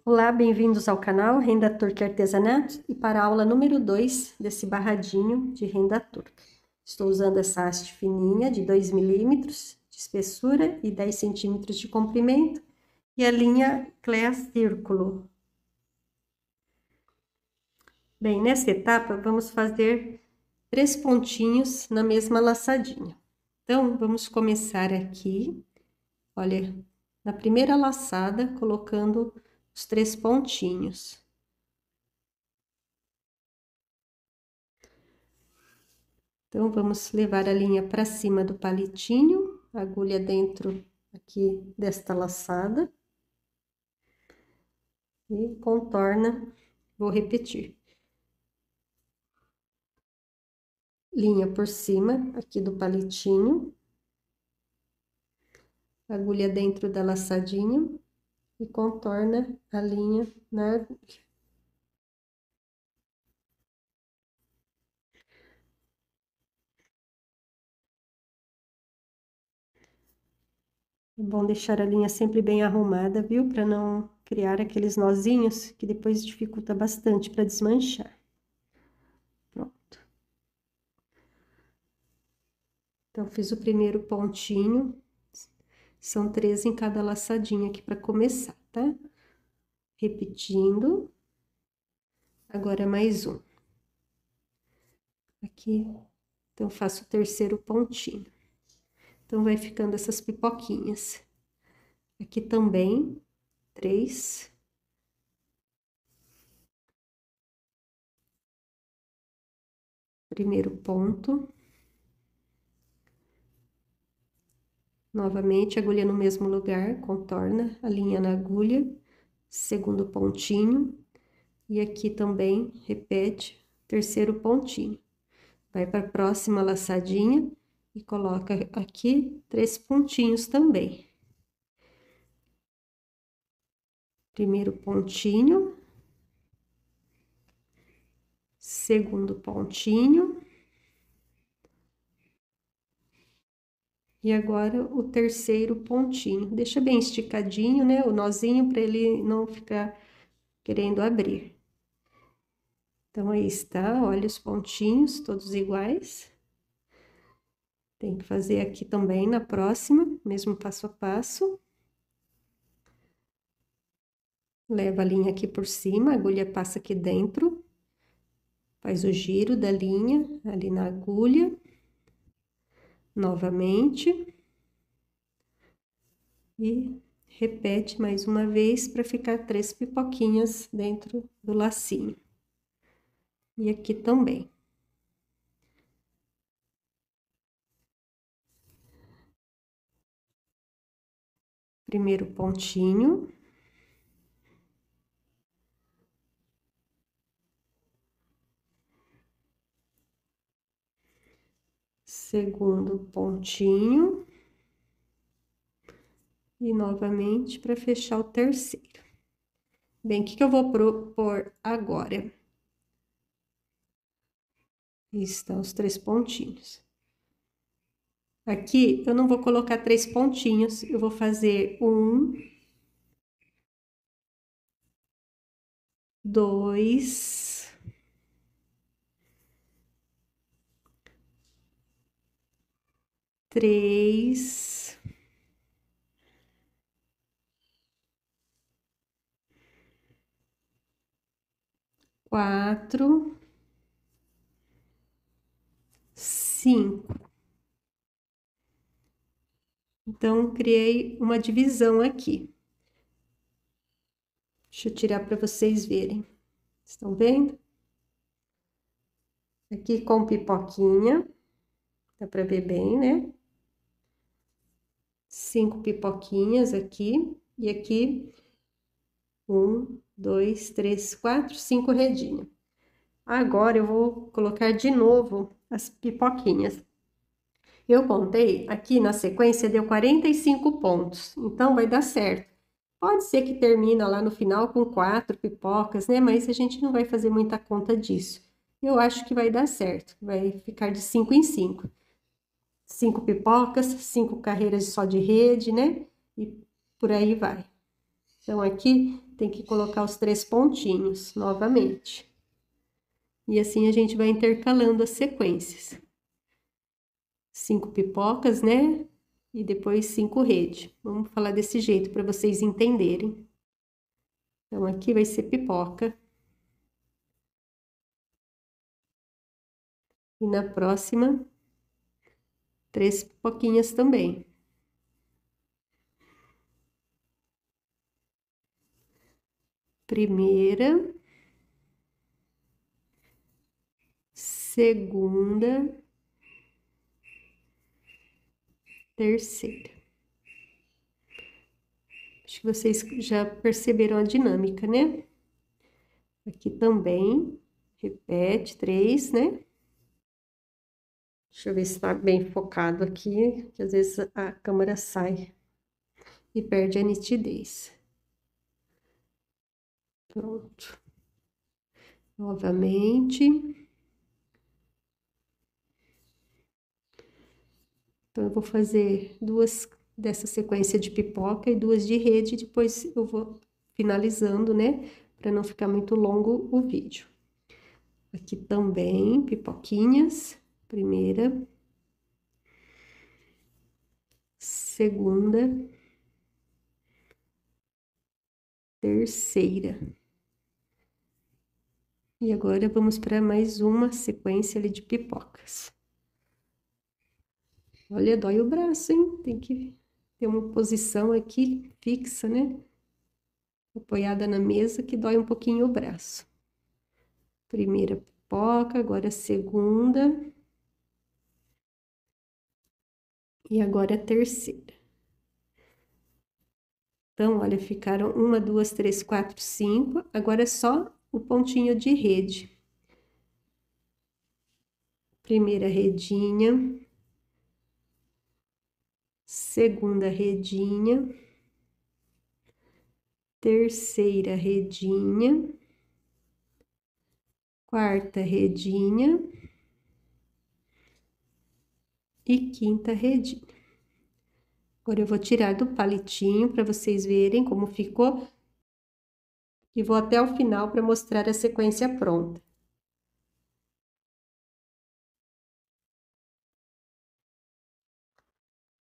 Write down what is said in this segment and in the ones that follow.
Olá, bem-vindos ao canal Renda Turca Artesanato e para a aula número 2 desse barradinho de renda turca. Estou usando essa haste fininha de 2 milímetros de espessura e 10 centímetros de comprimento e a linha Clea Círculo. Bem, nessa etapa vamos fazer 3 pontinhos na mesma laçadinha. Então, vamos começar aqui, olha, na primeira laçada, colocando os 3 pontinhos. Então, vamos levar a linha para cima do palitinho, agulha dentro aqui desta laçada. E contorna, vou repetir. Linha por cima aqui do palitinho. Agulha dentro da laçadinha e contorna a linha na agulha. É bom deixar a linha sempre bem arrumada, viu? Para não criar aqueles nozinhos que depois dificulta bastante para desmanchar. Pronto. Então, fiz o primeiro pontinho. São 3 em cada laçadinha aqui para começar, tá? Repetindo. Agora, mais um. Aqui, então, faço o terceiro pontinho. Então, vai ficando essas pipoquinhas. Aqui também, 3. Primeiro ponto. Novamente, agulha no mesmo lugar, contorna a linha na agulha. Segundo pontinho. E aqui também, repete, terceiro pontinho. Vai para a próxima laçadinha e coloca aqui 3 pontinhos também. Primeiro pontinho, segundo pontinho, e agora o terceiro pontinho. Deixa bem esticadinho, né, o nozinho, para ele não ficar querendo abrir. Então, aí está, olha os pontinhos, todos iguais. Tem que fazer aqui também na próxima, mesmo passo a passo. Leva a linha aqui por cima, a agulha passa aqui dentro. Faz o giro da linha ali na agulha. Novamente. E repete mais uma vez para ficar 3 pipoquinhas dentro do lacinho. E aqui também. Primeiro pontinho. Segundo pontinho. E novamente para fechar o terceiro. Bem, o que eu vou propor agora? Estão os 3 pontinhos. Aqui eu não vou colocar 3 pontinhos, eu vou fazer 1, 2, 3, 4, 5. Então, criei uma divisão aqui. Deixa eu tirar para vocês verem. Estão vendo? Aqui com pipoquinha. Dá para ver bem, né? 5 pipoquinhas aqui. E aqui, 1, 2, 3, 4, 5 redinhas. Agora, eu vou colocar de novo as pipoquinhas. Eu contei, aqui na sequência, deu 45 pontos. Então, vai dar certo. Pode ser que termina lá no final com 4 pipocas, né? Mas a gente não vai fazer muita conta disso. Eu acho que vai dar certo. Vai ficar de 5 em 5. 5 pipocas, 5 carreiras só de rede, né? E por aí vai. Então, aqui tem que colocar os 3 pontinhos novamente. E assim a gente vai intercalando as sequências. 5 pipocas, né? E depois 5 redes. Vamos falar desse jeito para vocês entenderem. Então, aqui vai ser pipoca. E na próxima, 3 pipoquinhas também. Primeira, segunda, terceira. Acho que vocês já perceberam a dinâmica, né? Aqui também, repete 3, né? Deixa eu ver se tá bem focado aqui, que às vezes a câmera sai e perde a nitidez. Pronto. Novamente. Então, eu vou fazer 2 dessa sequência de pipoca e 2 de rede, depois eu vou finalizando, né? Para não ficar muito longo o vídeo. Aqui também, pipoquinhas. Primeira. Segunda. Terceira. E agora vamos para mais uma sequência ali de pipocas. Olha, dói o braço, hein? Tem que ter uma posição aqui fixa, né? Apoiada na mesa, que dói um pouquinho o braço. Primeira pipoca, agora a segunda. E agora a terceira. Então, olha, ficaram 1, 2, 3, 4, 5. Agora é só o pontinho de rede. Primeira redinha. Segunda redinha. Terceira redinha. Quarta redinha. E quinta redinha. Agora eu vou tirar do palitinho para vocês verem como ficou. E vou até o final para mostrar a sequência pronta.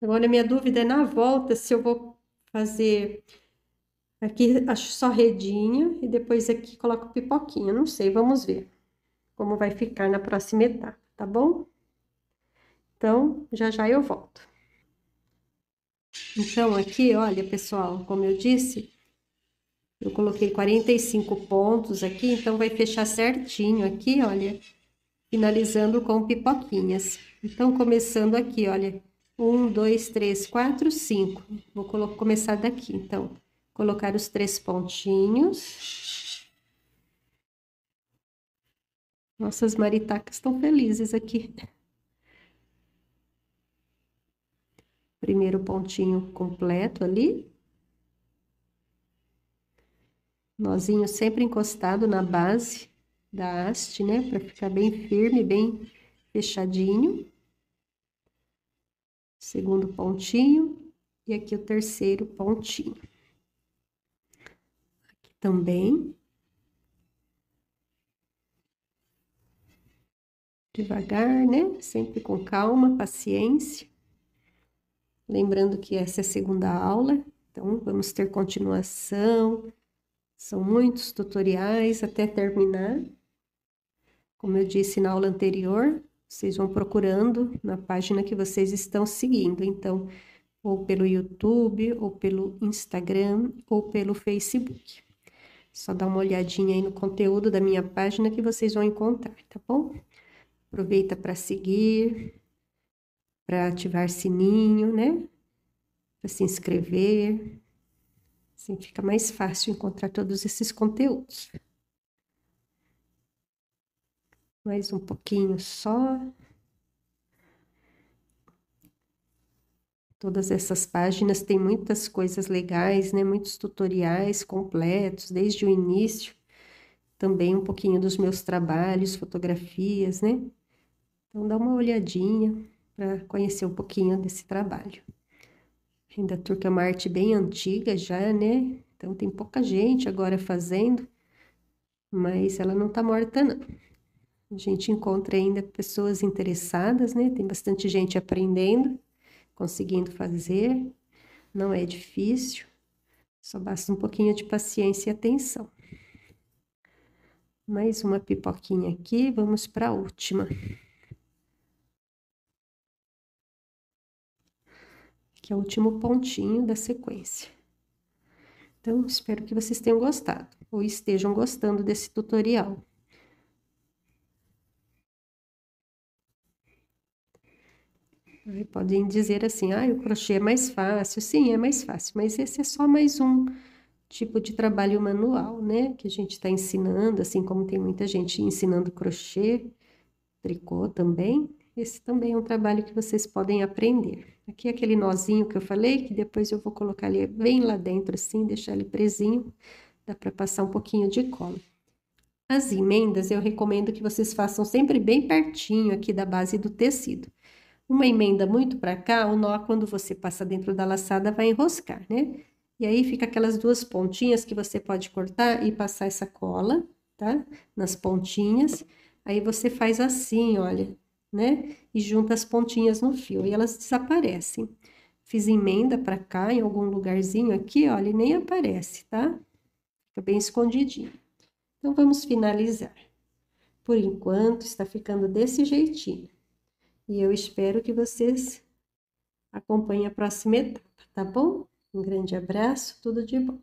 Agora, minha dúvida é na volta se eu vou fazer aqui, acho só redinha, e depois aqui coloco pipoquinha. Não sei, vamos ver como vai ficar na próxima etapa, tá bom? Então, já já eu volto. Então, aqui, olha, pessoal, como eu disse, eu coloquei 45 pontos aqui, então vai fechar certinho aqui, olha, finalizando com pipoquinhas. Então, começando aqui, olha, 1, 2, 3, 4, 5. Vou começar daqui, então, colocar os 3 pontinhos. Nossas maritacas estão felizes aqui. Primeiro pontinho completo ali. Nozinho sempre encostado na base da haste, né? Para ficar bem firme, bem fechadinho. Segundo pontinho. E aqui o terceiro pontinho. Aqui também. Devagar, né? Sempre com calma, paciência. Lembrando que essa é a segunda aula, então vamos ter continuação. São muitos tutoriais até terminar. Como eu disse na aula anterior, vocês vão procurando na página que vocês estão seguindo. Então, ou pelo YouTube, ou pelo Instagram, ou pelo Facebook. Só dá uma olhadinha aí no conteúdo da minha página que vocês vão encontrar, tá bom? Aproveita para seguir, para ativar sininho, né? Para se inscrever. Assim fica mais fácil encontrar todos esses conteúdos. Mais um pouquinho só. Todas essas páginas têm muitas coisas legais, né? Muitos tutoriais completos, desde o início. Também um pouquinho dos meus trabalhos, fotografias, né? Então, dá uma olhadinha para conhecer um pouquinho desse trabalho. Renda turca é uma arte bem antiga já, né? Então, tem pouca gente agora fazendo, mas ela não tá morta, não. A gente encontra ainda pessoas interessadas, né? Tem bastante gente aprendendo, conseguindo fazer. Não é difícil, só basta um pouquinho de paciência e atenção. Mais uma pipoquinha aqui, vamos para a última. Que é o último pontinho da sequência. Então, espero que vocês tenham gostado, ou estejam gostando desse tutorial. Aí podem dizer assim, o crochê é mais fácil. Sim, é mais fácil, mas esse é só mais um tipo de trabalho manual, né? Que a gente está ensinando, assim como tem muita gente ensinando crochê, tricô também. Esse também é um trabalho que vocês podem aprender. Aqui é aquele nozinho que eu falei, que depois eu vou colocar ele bem lá dentro assim, deixar ele presinho. Dá para passar um pouquinho de cola. As emendas eu recomendo que vocês façam sempre bem pertinho aqui da base do tecido. Uma emenda muito para cá, o nó, quando você passa dentro da laçada, vai enroscar, né? E aí fica aquelas duas pontinhas que você pode cortar e passar essa cola, tá? Nas pontinhas. Aí você faz assim, olha, né? E junta as pontinhas no fio e elas desaparecem. Fiz emenda para cá, em algum lugarzinho aqui, olha, e nem aparece, tá? Fica bem escondidinho. Então, vamos finalizar. Por enquanto, está ficando desse jeitinho. E eu espero que vocês acompanhem a próxima etapa, tá bom? Um grande abraço, tudo de bom.